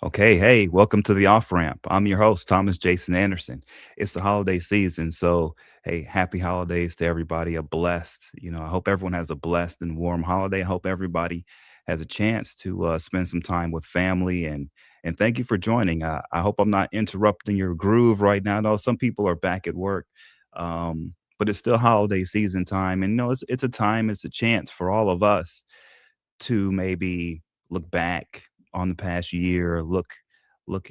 Okay, hey, welcome to the off ramp. I'm your host, Thomas Jason Anderson. It's the holiday season, so hey, happy holidays to everybody. I hope everyone has a blessed and warm holiday. I hope everybody has a chance to spend some time with family and thank you for joining. I hope I'm not interrupting your groove right now. I know some people are back at work, but it's still holiday season time, and it's a time, it's a chance for all of us to maybe look back on the past year, look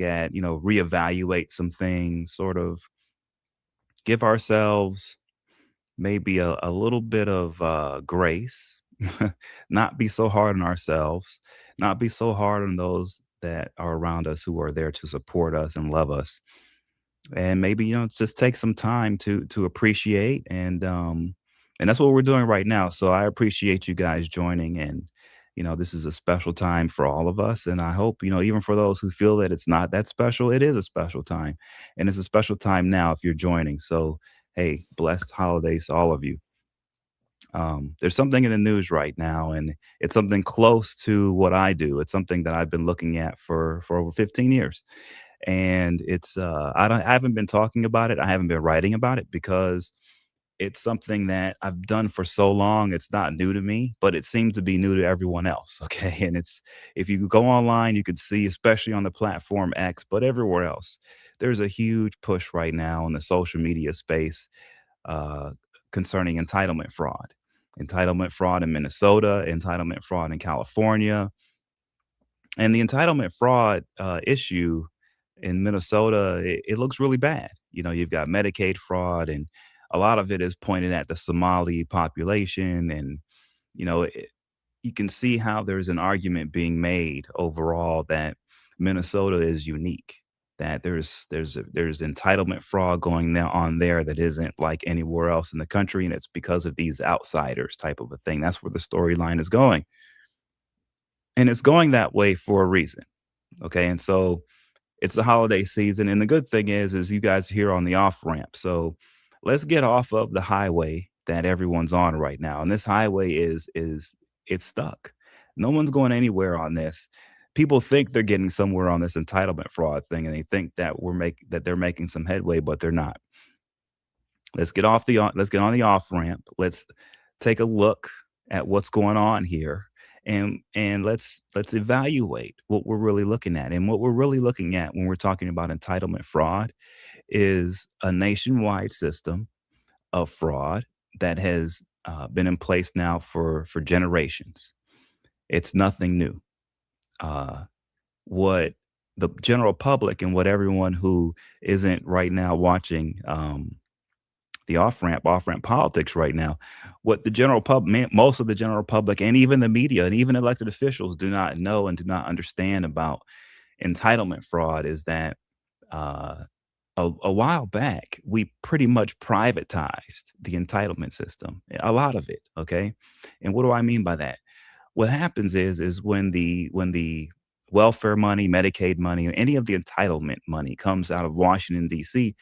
at, reevaluate some things, sort of give ourselves maybe a little bit of grace, not be so hard on ourselves, not be so hard on those that are around us who are there to support us and love us, and maybe just take some time to appreciate, and that's what we're doing right now. So I appreciate you guys joining, and this is a special time for all of us, and I hope, even for those who feel that it's not that special, it is a special time, and it's a special time now if you're joining. So hey, blessed holidays to all of you. There's something in the news right now, and it's something close to what I do. It's something that I've been looking at for over 15 years, and I haven't been talking about it. I haven't been writing about it because it's something that I've done for so long. It's not new to me, but it seems to be new to everyone else. Okay. And it's, if you go online, you could see, especially on the platform X, but everywhere else, there's a huge push right now in the social media space uh, concerning entitlement fraud in Minnesota, entitlement fraud in California, and the entitlement fraud issue in Minnesota, it looks really bad. You've got Medicaid fraud, and a lot of it is pointed at the Somali population. And, you know, it, you can see how there's an argument being made overall that Minnesota is unique, that there's entitlement fraud going on there that isn't like anywhere else in the country. And it's because of these outsiders type of a thing. That's where the storyline is going. And it's going that way for a reason. Okay. And so it's the holiday season, and the good thing is you guys are here on the off ramp. So let's get off of the highway that everyone's on right now. And this highway is it's stuck. No one's going anywhere on this. People think they're getting somewhere on this entitlement fraud thing, and they think that they're making some headway, but they're not. Let's get on the off ramp. Let's take a look at what's going on here, and let's evaluate what we're really looking at. And what we're really looking at when we're talking about entitlement fraud is a nationwide system of fraud that has been in place now for generations. It's nothing new. Uh, what the general public and what everyone who isn't right now watching the off ramp politics right now. What the most of the general public, and even the media, and even elected officials do not know and do not understand about entitlement fraud is that uh, a while back we pretty much privatized the entitlement system, a lot of it. Okay, and what do I mean by that? What happens is when the welfare money, Medicaid money, or any of the entitlement money comes out of Washington D.C.,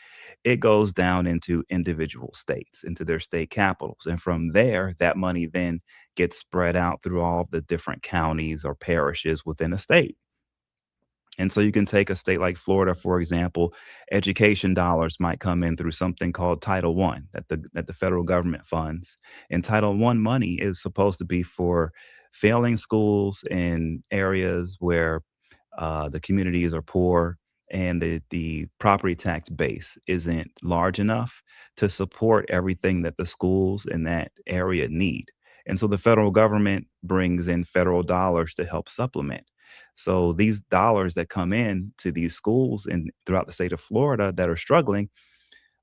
it goes down into individual states, into their state capitals, and from there, that money then gets spread out through all of the different counties or parishes within a state. And so you can take a state like Florida, for example. Education dollars might come in through something called Title One that the federal government funds. And Title One money is supposed to be for failing schools in areas where the communities are poor and the property tax base isn't large enough to support everything that the schools in that area need. And so the federal government brings in federal dollars to help supplement. So these dollars that come in to these schools and throughout the state of Florida that are struggling,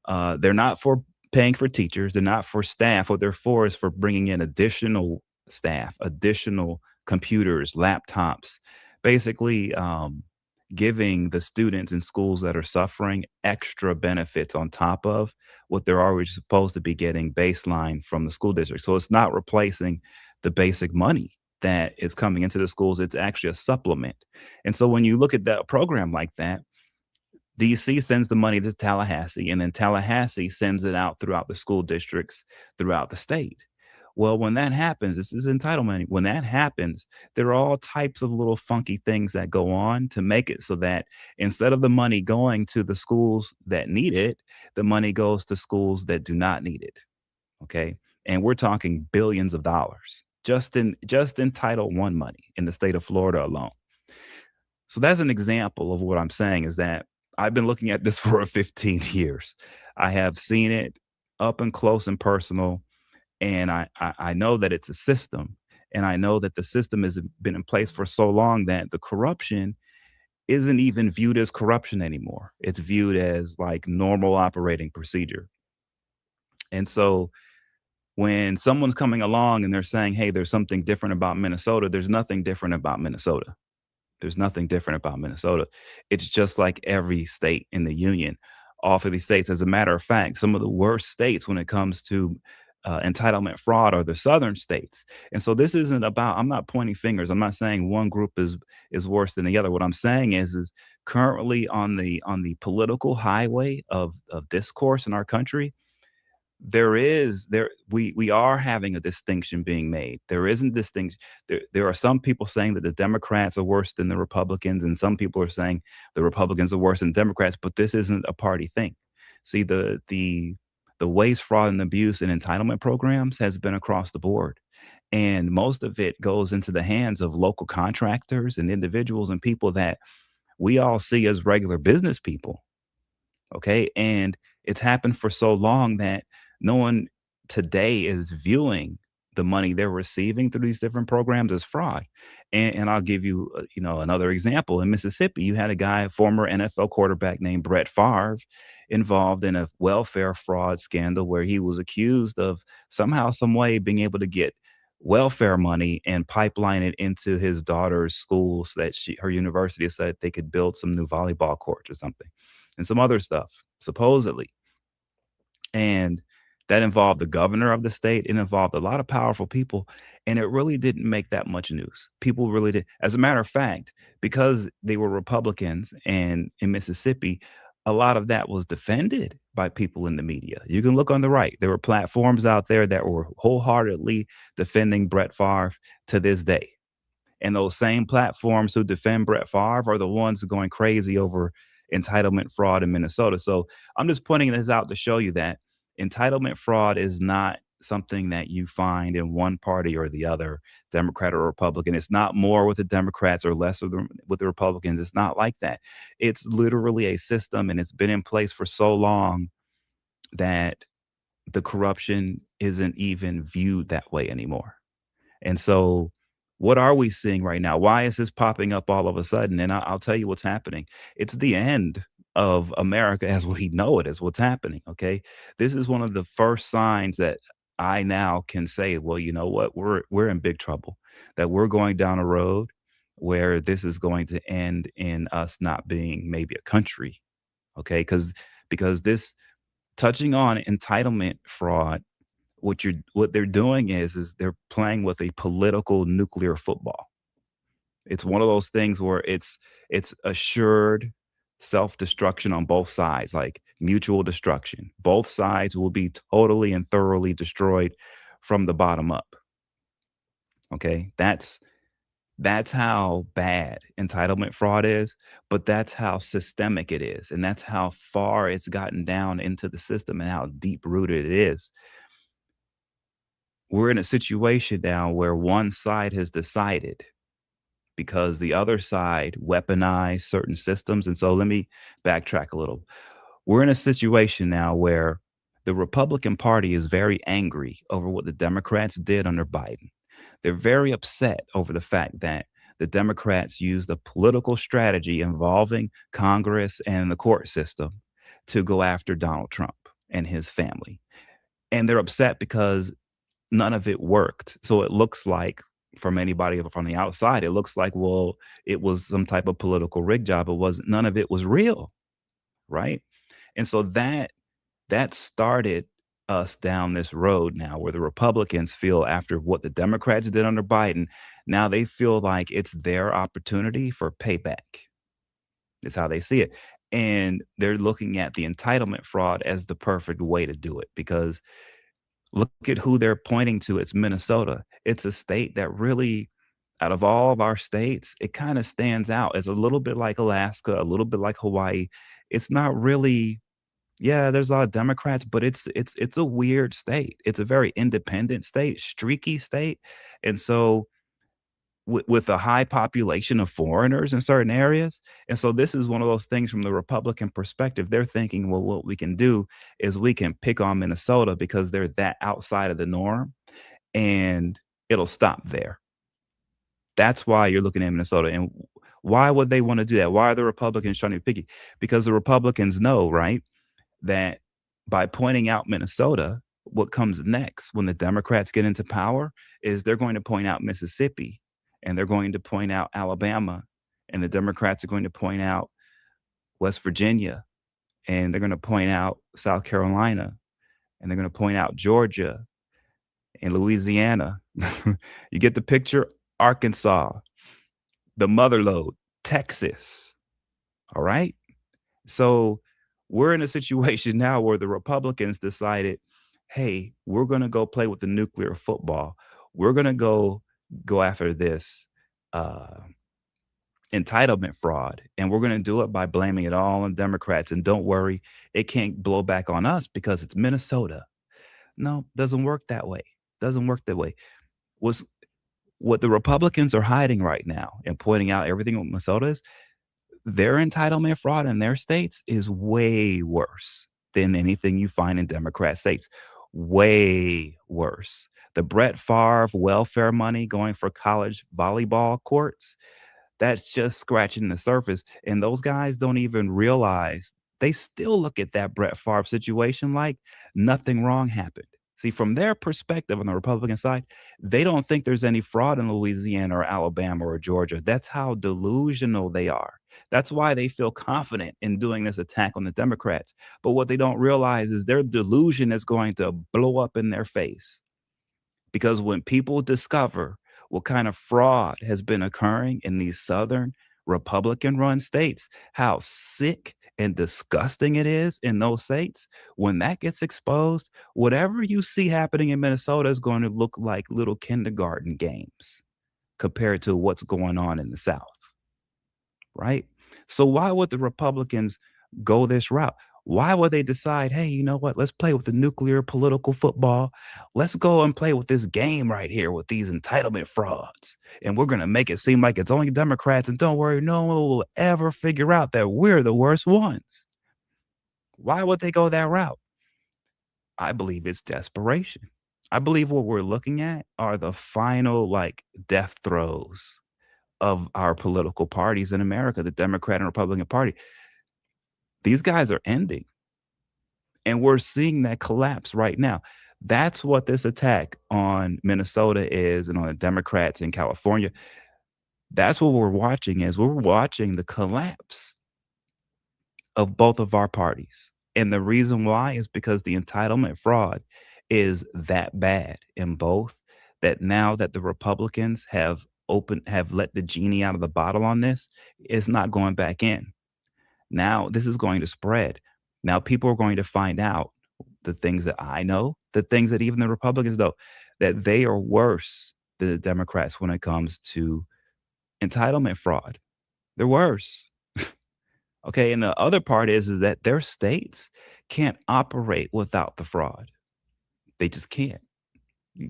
they're not for paying for teachers. They're not for staff. What they're for is for bringing in additional staff, additional computers, laptops, basically giving the students in schools that are suffering extra benefits on top of what they're already supposed to be getting baseline from the school district. So it's not replacing the basic money that is coming into the schools. It's actually a supplement. And so when you look at that program like that, DC sends the money to Tallahassee, and then Tallahassee sends it out throughout the school districts throughout the state. Well, when that happens, this is entitlement. When that happens, there are all types of little funky things that go on to make it so that instead of the money going to the schools that need it, the money goes to schools that do not need it. Okay. And we're talking billions of dollars just in Title One money in the state of Florida alone. So that's an example of what I'm saying is that I've been looking at this for 15 years. I have seen it up and close and personal, and I know that it's a system, and I know that the system has been in place for so long that the corruption isn't even viewed as corruption anymore. It's viewed as like normal operating procedure. And so when someone's coming along and they're saying, "Hey, there's something different about Minnesota," there's nothing different about Minnesota. There's nothing different about Minnesota. It's just like every state in the union. All of these states, as a matter of fact, some of the worst states when it comes to entitlement fraud are the southern states. And so this isn't about. I'm not pointing fingers. I'm not saying one group is worse than the other. What I'm saying is currently on the political highway of discourse in our country, we are having a distinction being made. There isn't distinction. There are some people saying that the Democrats are worse than the Republicans, and some people are saying the Republicans are worse than Democrats, but this isn't a party thing. See, the waste, fraud, and abuse in entitlement programs has been across the board. And most of it goes into the hands of local contractors and individuals and people that we all see as regular business people. Okay. And it's happened for so long that no one today is viewing the money they're receiving through these different programs as fraud. And I'll give you, another example. In Mississippi, you had a guy, former NFL quarterback named Brett Favre, involved in a welfare fraud scandal where he was accused of somehow, some way, being able to get welfare money and pipeline it into his daughter's school so that her university said they could build some new volleyball courts or something and some other stuff, supposedly. And that involved the governor of the state. It involved a lot of powerful people. And it really didn't make that much news. People really did. As a matter of fact, because they were Republicans and in Mississippi, a lot of that was defended by people in the media. You can look on the right. There were platforms out there that were wholeheartedly defending Brett Favre to this day. And those same platforms who defend Brett Favre are the ones going crazy over entitlement fraud in Minnesota. So I'm just pointing this out to show you that entitlement fraud is not something that you find in one party or the other, Democrat or Republican. It's not more with the Democrats or less with the Republicans. It's not like that. It's literally a system, and it's been in place for so long that the corruption isn't even viewed that way anymore. And so, what are we seeing right now? Why is this popping up all of a sudden? And I'll tell you what's happening. It's the end of America as we know it, is what's happening. Okay. This is one of the first signs that I now can say, well, you know what? We're in big trouble, that we're going down a road where this is going to end in us not being maybe a country. Okay. Because this touching on entitlement fraud, what they're doing is they're playing with a political nuclear football. It's one of those things where it's assured self-destruction on both sides, like mutual destruction. Both sides will be totally and thoroughly destroyed from the bottom up. Okay? That's how bad entitlement fraud is, but that's how systemic it is, and that's how far it's gotten down into the system and how deep rooted it is. We're in a situation now where one side has decided because the other side weaponized certain systems. And so let me backtrack a little. We're in a situation now where the Republican Party is very angry over what the Democrats did under Biden. They're very upset over the fact that the Democrats used a political strategy involving Congress and the court system to go after Donald Trump and his family. And they're upset because none of it worked. So it looks like, from anybody from the outside, it looks like, well, it was some type of political rig job. It wasn't, none of it was real, right? And so that started us down this road now where the Republicans feel, after what the Democrats did under Biden, now they feel like it's their opportunity for payback. Is how they see it. And they're looking at the entitlement fraud as the perfect way to do it, because Look at who they're pointing to. It's Minnesota. It's a state that really, out of all of our states, it kind of stands out. It's a little bit like Alaska, a little bit like Hawaii. It's not really, yeah, there's a lot of Democrats, but it's a weird state. It's a very independent state, streaky state. And so with a high population of foreigners in certain areas. And so this is one of those things from the Republican perspective. They're thinking, well, what we can do is we can pick on Minnesota because they're that outside of the norm and it'll stop there. That's why you're looking at Minnesota. And why would they want to do that? Why are the Republicans trying to be picky? Because the Republicans know, right, that by pointing out Minnesota, what comes next when the Democrats get into power is they're going to point out Mississippi and they're going to point out Alabama and the Democrats are going to point out West Virginia and they're going to point out South Carolina and they're going to point out Georgia and Louisiana. You get the picture? Arkansas, the mother lode, Texas. All right. So we're in a situation now where the Republicans decided, hey, we're going to go play with the nuclear football. We're going to go after this uh, entitlement fraud, and we're going to do it by blaming it all on Democrats. And don't worry, it can't blow back on us because it's Minnesota. No, doesn't work that way. Doesn't work that way. Was what the Republicans are hiding right now and pointing out everything with Minnesota is their entitlement fraud in their states is way worse than anything you find in Democrat states. Way worse. The Brett Favre welfare money going for college volleyball courts, that's just scratching the surface. And those guys don't even realize they still look at that Brett Favre situation like nothing wrong happened. See, from their perspective on the Republican side, they don't think there's any fraud in Louisiana or Alabama or Georgia. That's how delusional they are. That's why they feel confident in doing this attack on the Democrats. But what they don't realize is their delusion is going to blow up in their face. Because when people discover what kind of fraud has been occurring in these Southern Republican run states, how sick and disgusting it is in those states, when that gets exposed, whatever you see happening in Minnesota is going to look like little kindergarten games compared to what's going on in the South, right? So why would the Republicans go this route? Why would they decide, hey, you know what? Let's play with the nuclear political football. Let's go and play with this game right here with these entitlement frauds. And we're going to make it seem like it's only Democrats. And don't worry, no one will ever figure out that we're the worst ones. Why would they go that route? I believe it's desperation. I believe what we're looking at are the final like death throes of our political parties in America, the Democrat and Republican Party. These guys are ending. And we're seeing that collapse right now. That's what this attack on Minnesota is and on the Democrats in California. That's what we're watching is we're watching the collapse of both of our parties. And the reason why is because the entitlement fraud is that bad in both that now that the Republicans have let the genie out of the bottle on this, it's not going back in. Now this is going to spread. Now people are going to find out the things that I know, the things that even the Republicans know, that they are worse than the Democrats when it comes to entitlement fraud. They're worse. Okay. And the other part is that their states can't operate without the fraud. They just can't.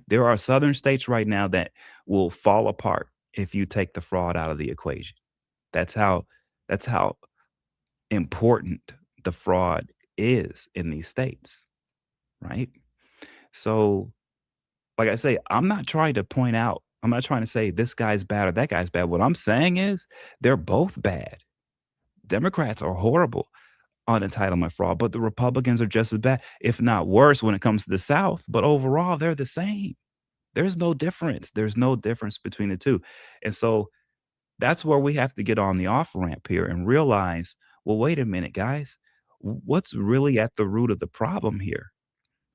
There are southern states right now that will fall apart if you take the fraud out of the equation. That's how important the fraud is in these states, right? So, like I say, I'm not trying to say this guy's bad or that guy's bad. What I'm saying is they're both bad. Democrats are horrible on entitlement fraud, but the Republicans are just as bad, if not worse, when it comes to the South. But overall, they're the same. There's no difference. There's no difference between the two. And so that's where we have to get on the off ramp here and realize, well, wait a minute, guys. What's really at the root of the problem here?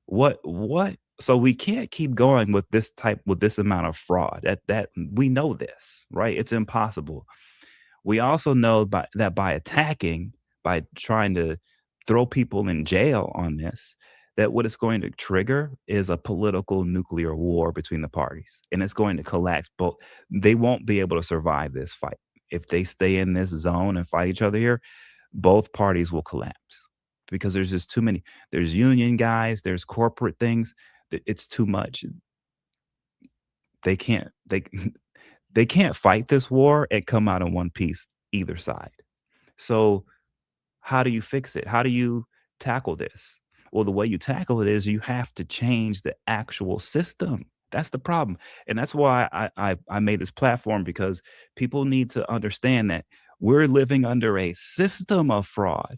What so we can't keep going with this amount of fraud. That we know this, right? It's impossible. We also know by attacking, by trying to throw people in jail on this, that what it's going to trigger is a political nuclear war between the parties, and it's going to collapse both. They won't be able to survive this fight. If they stay in this zone and fight each other here, both parties will collapse because there's just too many. There's union guys, there's corporate things. It's too much. They can't they can't fight this war and come out in one piece either side. So how do you fix it? How do you tackle this? Well, the way you tackle it is you have to change the actual system. That's the problem. And that's why I made this platform, because people need to understand that we're living under a system of fraud.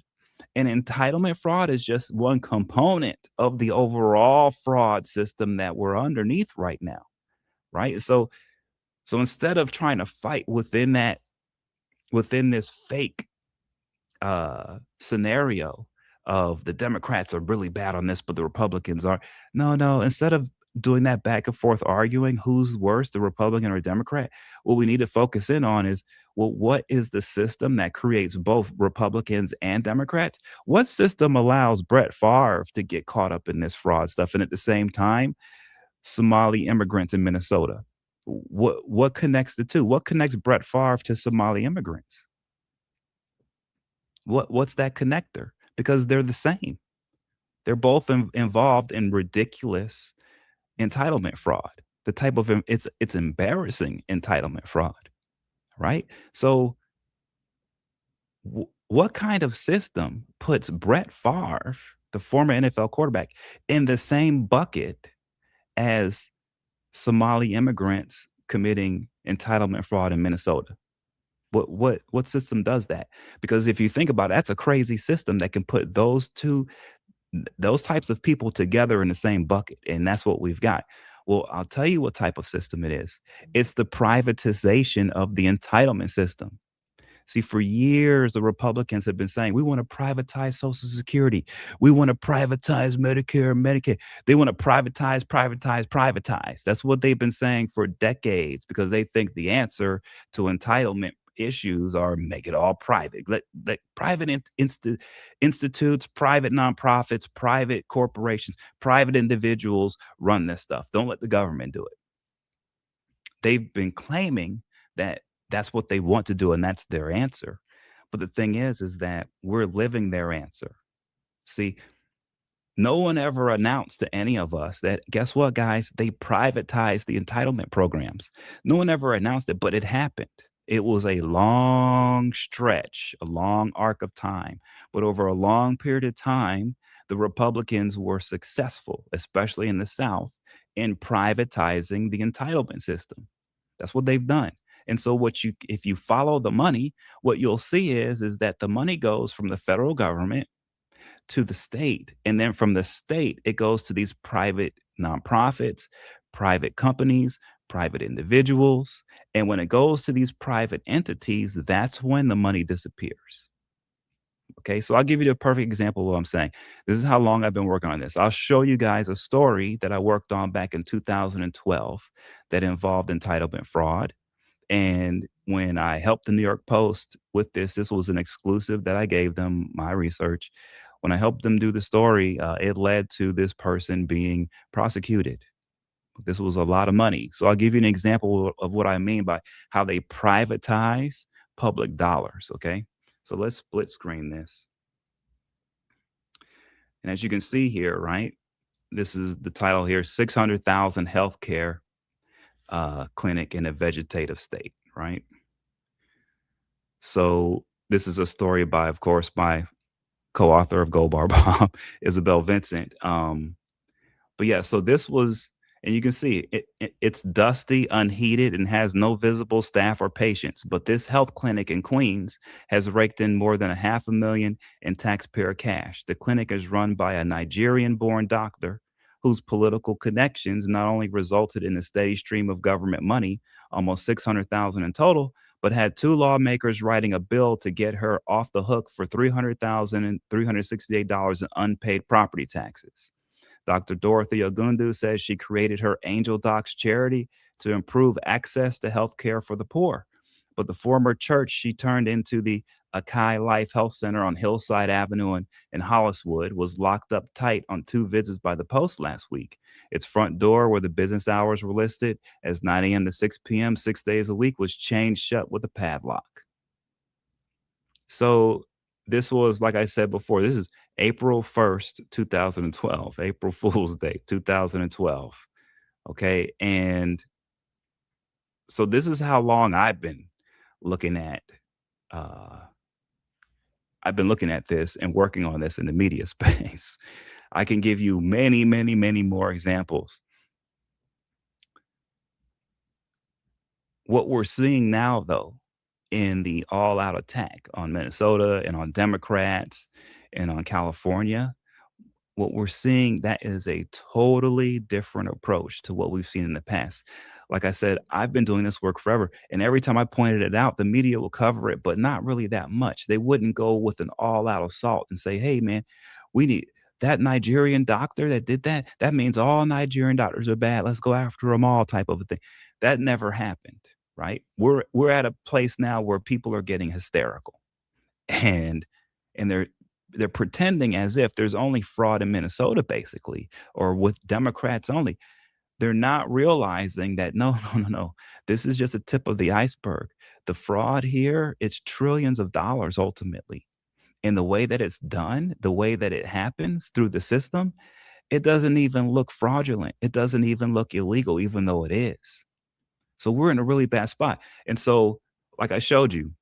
And entitlement fraud is just one component of the overall fraud system that we're underneath right now. Right. So instead of trying to fight within this fake scenario of the Democrats are really bad on this, but the Republicans are. No, no. Instead of doing that back and forth arguing who's worse, the Republican or Democrat, what we need to focus in on is, well, what is the system that creates both Republicans and Democrats? What system allows Brett Favre to get caught up in this fraud stuff? And at the same time, Somali immigrants in Minnesota. What connects the two? What connects Brett Favre to Somali immigrants? What's that connector? Because they're the same. They're both involved in ridiculous entitlement fraud. The type of it's embarrassing entitlement fraud, right? So what kind of system puts Brett Favre, the former NFL quarterback, in the same bucket as Somali immigrants committing entitlement fraud in Minnesota? What system does that? Because if you think about it, that's a crazy system that can put those types of people together in the same bucket, and that's what we've got. Well, I'll tell you what type of system it is. It's the privatization of the entitlement system. See, for years, the Republicans have been saying, we want to privatize Social Security. We want to privatize Medicare and Medicaid. They want to privatize, privatize, privatize. That's what they've been saying for decades, because they think the answer to entitlement issues are make it all private. Let private institutes, private nonprofits, private corporations, private individuals run this stuff. Don't let the government do it. They've been claiming that that's what they want to do and that's their answer. But the thing is that we're living their answer. See, no one ever announced to any of us that, guess what, guys? They privatized the entitlement programs. No one ever announced it, but it happened. It was a long stretch, a long arc of time. But over a long period of time, the Republicans were successful, especially in the South, in privatizing the entitlement system. That's what they've done. And so if you follow the money, what you'll see is that the money goes from the federal government to the state. And then from the state, it goes to these private nonprofits, private companies, private individuals. And when it goes to these private entities, that's when the money disappears. Okay, so I'll give you the perfect example of what I'm saying. This is how long I've been working on this. I'll show you guys a story that I worked on back in 2012 that involved entitlement fraud. And when I helped the New York Post with this was an exclusive that I gave them, my research. When I helped them do the story, it led to this person being prosecuted. This was a lot of money. So I'll give you an example of what I mean by how they privatize public dollars. Okay. So let's split screen this. And as you can see here, right, this is the title here, 600,000 healthcare clinic in a vegetative state, right? So this is a story by, of course, my co-author of Gold Bar Bomb, Isabel Vincent. But yeah, so this was, and you can see it's dusty, unheated, and has no visible staff or patients. But this health clinic in Queens has raked in more than $500,000 in taxpayer cash. The clinic is run by a Nigerian-born doctor whose political connections not only resulted in a steady stream of government money, almost 600,000 in total, but had two lawmakers writing a bill to get her off the hook for 300,000 and $368 in unpaid property taxes. Dr. Dorothy Ogundu says she created her Angel Docs charity to improve access to health care for the poor. But the former church she turned into the Akai Life Health Center on Hillside Avenue in Holliswood was locked up tight on two visits by the post last week. Its front door, where the business hours were listed as 9 a.m. to 6 p.m., 6 days a week, was chained shut with a padlock. So this was, like I said before, this is April 1st, 2012, April Fool's Day, 2012. Okay. And so this is how long looking at uh I've been looking at this and working on this in the media space. I can give you many, many, many more examples. What we're seeing now, though, in the all out attack on Minnesota and on Democrats and on California, what we're seeing, that is a totally different approach to what we've seen in the past. Like I said, I've been doing this work forever, and every time I pointed it out, the media will cover it, but not really that much. They wouldn't go with an all-out assault and say, "Hey, man, we need that Nigerian doctor that did that. That means all Nigerian doctors are bad. Let's go after them all," type of a thing. That never happened, right? We're at a place now where people are getting hysterical and they're pretending as if there's only fraud in Minnesota, basically, or with Democrats only. They're not realizing that no, no, no, no. This is just a tip of the iceberg. The fraud here, it's trillions of dollars ultimately. And the way that it's done, the way that it happens through the system, it doesn't even look fraudulent. It doesn't even look illegal, even though it is. So we're in a really bad spot. And so, like I showed you,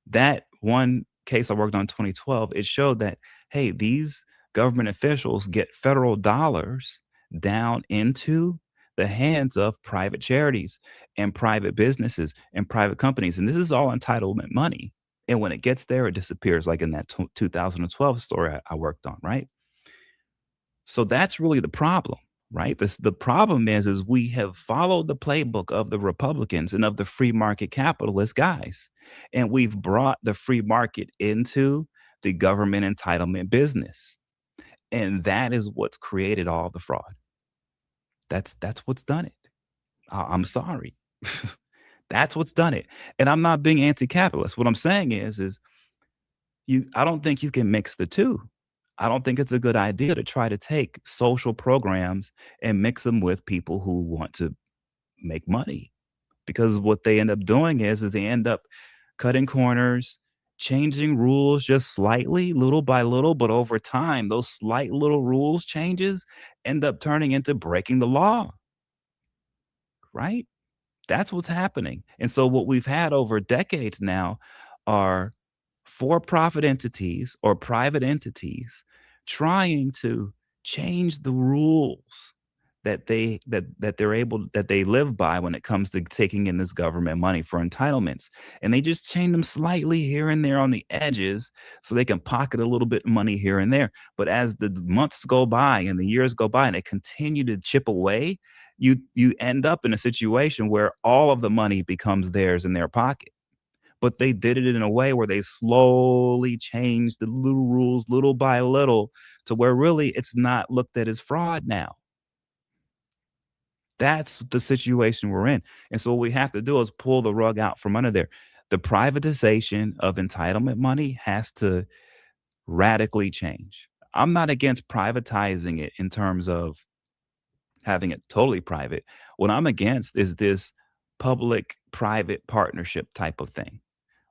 that one case I worked on in 2012, it showed that, hey, these government officials get federal dollars down into the hands of private charities and private businesses and private companies. And this is all entitlement money. And when it gets there, it disappears, like in that 2012 story I worked on, right? So that's really the problem, right? The problem is we have followed the playbook of the Republicans and of the free market capitalist guys, and we've brought the free market into the government entitlement business, and that is what's created all the fraud. That's what's done it. I'm sorry. That's what's done it, and I'm not being anti-capitalist. What I'm saying is I don't think you can mix the 2. I don't think it's a good idea to try to take social programs and mix them with people who want to make money, because what they end up doing is they end up cutting corners, changing rules just slightly, little by little, but over time, those slight little rules changes end up turning into breaking the law, right? That's what's happening. And so what we've had over decades now are for-profit entities or private entities trying to change the rules that they live by when it comes to taking in this government money for entitlements. And they just change them slightly here and there on the edges so they can pocket a little bit of money here and there. But as the months go by and the years go by and they continue to chip away, you end up in a situation where all of the money becomes theirs in their pocket. But they did it in a way where they slowly changed the little rules little by little to where really it's not looked at as fraud now. That's the situation we're in. And so what we have to do is pull the rug out from under there. The privatization of entitlement money has to radically change. I'm not against privatizing it in terms of having it totally private. What I'm against is this public private partnership type of thing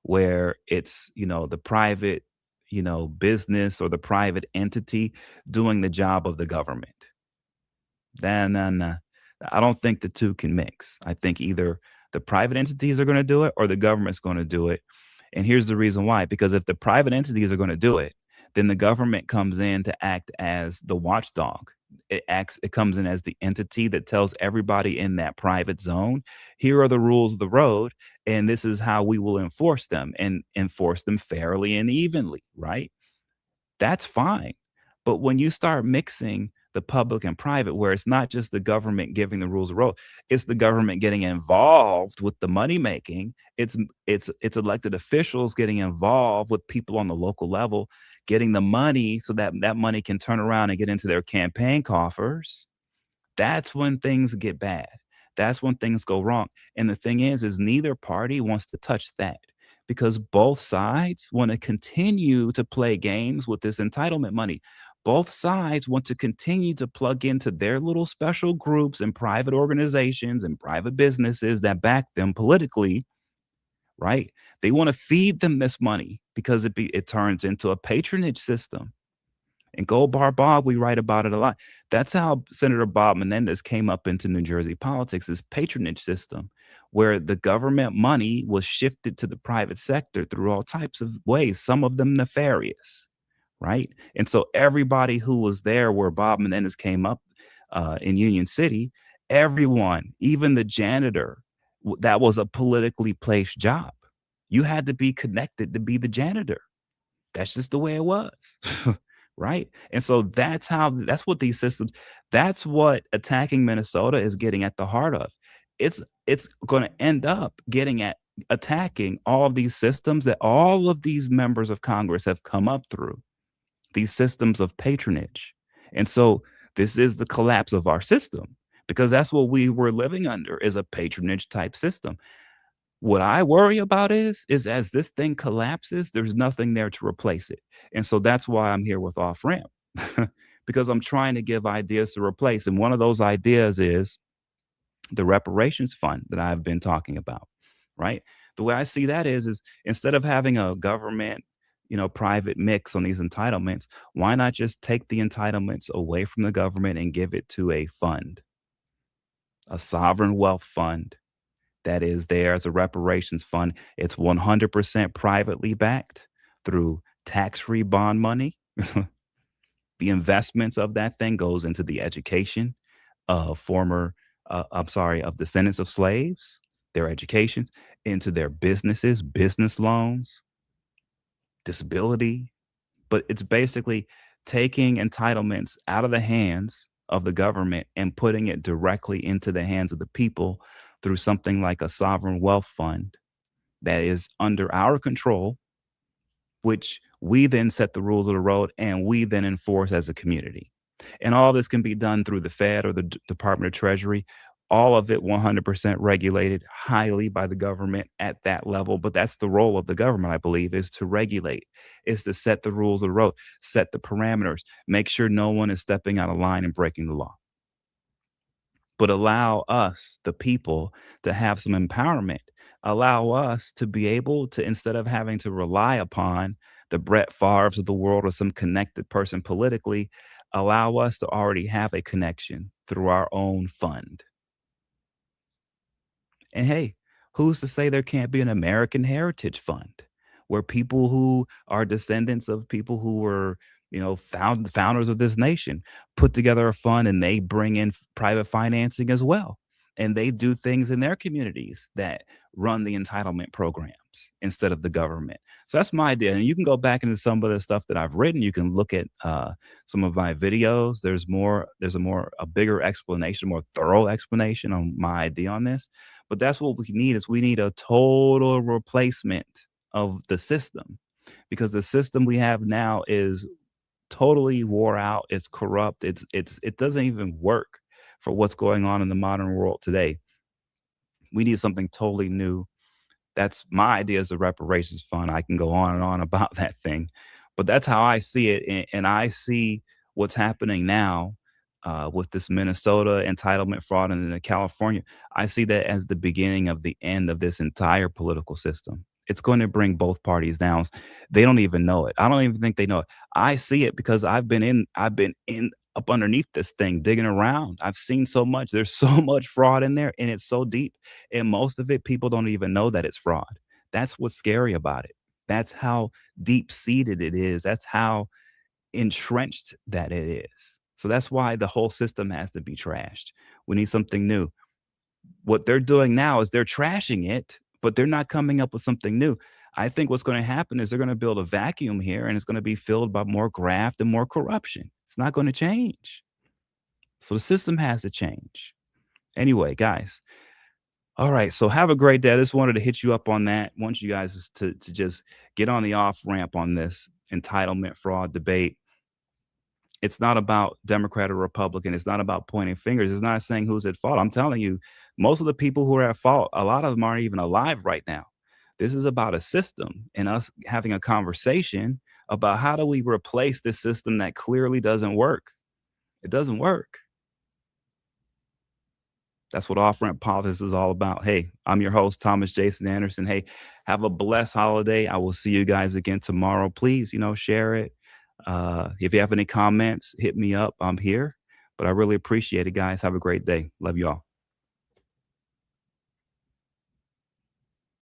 where it's, the private, business or the private entity doing the job of the government. Then I don't think the 2 can mix. I think either the private entities are gonna do it or the government's gonna do it. And here's the reason why, because if the private entities are gonna do it, then the government comes in to act as the watchdog. It comes in as the entity that tells everybody in that private zone, "Here are the rules of the road, and this is how we will enforce them and enforce them fairly and evenly," right? That's fine. But when you start mixing the public and private, where it's not just the government giving the rules of the road, it's the government getting involved with the money making. It's elected officials getting involved with people on the local level, getting the money so that that money can turn around and get into their campaign coffers. That's when things get bad. That's when things go wrong. And the thing is neither party wants to touch that because both sides want to continue to play games with this entitlement money. Both sides want to continue to plug into their little special groups and private organizations and private businesses that back them politically, right? They want to feed them this money because it turns into a patronage system. And Gold Bar Bob, we write about it a lot. That's how Senator Bob Menendez came up into New Jersey politics, this patronage system, where the government money was shifted to the private sector through all types of ways, some of them nefarious, right? And so everybody who was there where Bob Menendez came up in Union City, everyone, even the janitor, that was a politically placed job. You had to be connected to be the janitor. That's just the way it was. Right? And so that's what these systems, that's what attacking Minnesota is getting at the heart of. It's going to end up getting at attacking all of these systems that all of these members of Congress have come up through, these systems of patronage. And so this is the collapse of our system because that's what we were living under, is a patronage type system. What I worry about is as this thing collapses, there's nothing there to replace it. And so that's why I'm here with Off Ramp, because I'm trying to give ideas to replace. And one of those ideas is the reparations fund that I've been talking about, right? The way I see that is instead of having a government, private mix on these entitlements, why not just take the entitlements away from the government and give it to a fund, a sovereign wealth fund that is there as a reparations fund. It's 100% privately backed through tax-free bond money. The investments of that thing goes into the education of of descendants of slaves, their educations, into their businesses, business loans, disability. But it's basically taking entitlements out of the hands of the government and putting it directly into the hands of the people through something like a sovereign wealth fund that is under our control, which we then set the rules of the road and we then enforce as a community. And all this can be done through the Fed or the Department of Treasury. All of it 100% regulated highly by the government at that level. But that's the role of the government, I believe, is to regulate, is to set the rules of the road, set the parameters, make sure no one is stepping out of line and breaking the law, but allow us, the people, to have some empowerment. Allow us to be able to, instead of having to rely upon the Brett Favres of the world or some connected person politically, allow us to already have a connection through our own fund. And hey, who's to say there can't be an American Heritage Fund where people who are descendants of people who were, founders of this nation put together a fund and they bring in private financing as well. And they do things in their communities that run the entitlement programs instead of the government. So that's my idea. And you can go back into some of the stuff that I've written. You can look at some of my videos. There's a bigger explanation, more thorough explanation on my idea on this. But that's what we need, is we need a total replacement of the system, because the system we have now is totally wore out. It's corrupt. It doesn't even work for what's going on in the modern world today. We need something totally new. That's my idea as a reparations fund. I can go on and on about that thing, but that's how I see it. And I see what's happening now with this Minnesota entitlement fraud and then the California. I see that as the beginning of the end of this entire political system. It's going to bring both parties down. They don't even know it. I don't even think they know it. I see it because I've been in up underneath this thing, digging around. I've seen so much. There's so much fraud in there and it's so deep. And most of it, people don't even know that it's fraud. That's what's scary about it. That's how deep seated it is. That's how entrenched that it is. So that's why the whole system has to be trashed. We need something new. What they're doing now is they're trashing it, but they're not coming up with something new. I think what's going to happen is they're going to build a vacuum here and it's going to be filled by more graft and more corruption. It's not going to change. So the system has to change. Anyway, guys, all right. So have a great day. I just wanted to hit you up on that. Want you guys to just get on the off ramp on this entitlement fraud debate. It's not about Democrat or Republican. It's not about pointing fingers. It's not saying who's at fault. I'm telling you, most of the people who are at fault, a lot of them aren't even alive right now. This is about a system and us having a conversation about how do we replace this system that clearly doesn't work. It doesn't work. That's what off ramp politics is all about. Hey, I'm your host, Thomas Jason Anderson. Hey, have a blessed holiday. I will see you guys again tomorrow. Please, share it. If you have any comments, hit me up. I'm here. But I really appreciate it, guys. Have a great day. Love you all.